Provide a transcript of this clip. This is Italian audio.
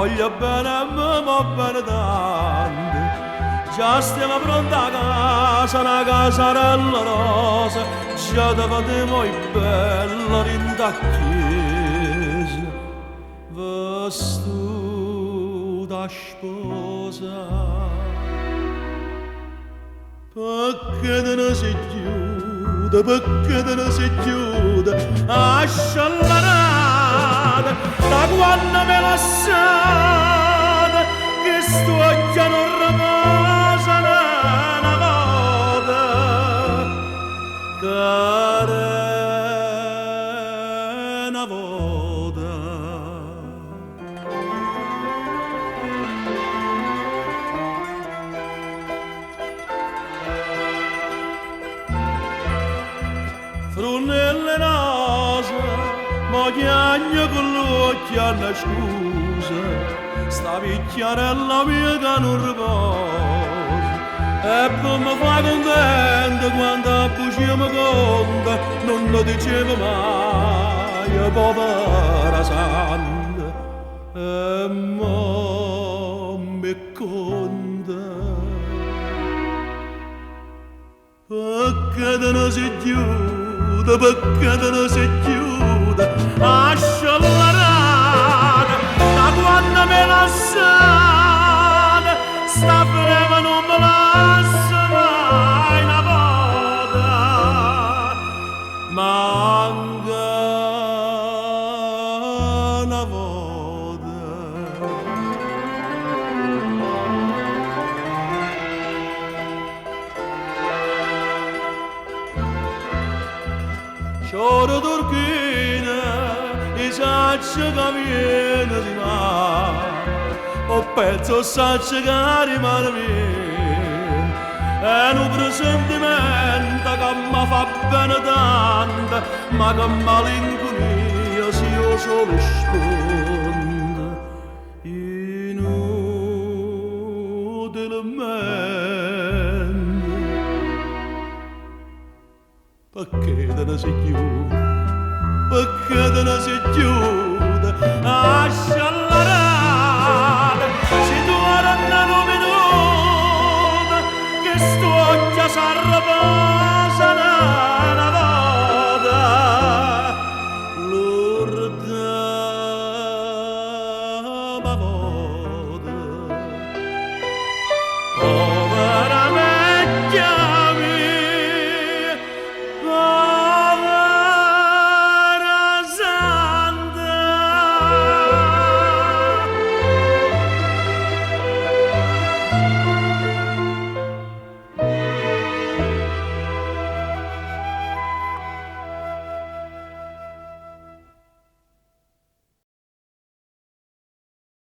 voglio bene, mi va bene tanto. Già stiamo pronti a casa, una casarella rosa, già te vediamo i bella rinda chiesa, vestuta sposa. Perché te ne si chiude, perché te ne si chiude, asciallarata, da quando me lasciate, che sto occhio non riposa una volta, care una volta. Frunelle nase, ma chiagno con l'occhio alla scusa, sta picchiarella mia che non riposa, e poi mi fa contento quando a bugia mi conta, non lo diceva mai, povera santa, e mo mi conta. Perché te ne si chiude, perché te ne si chiude, asciallarata, da quando me lasciate, sta breve non me lascia mai una volta, manca una volta. Choro turchina, i sacci che viene di mare, o pezzo sacci che rimane viene, e un presentimento che mi fa bene tanto, ma che malinconia se io solo sponda, inutilmente. Perché te ne si chiude, perché te ne si chiude, asciallarata, si tu arranna un minuto, che sto occhio s'arraposa una volta, l'ultima volta.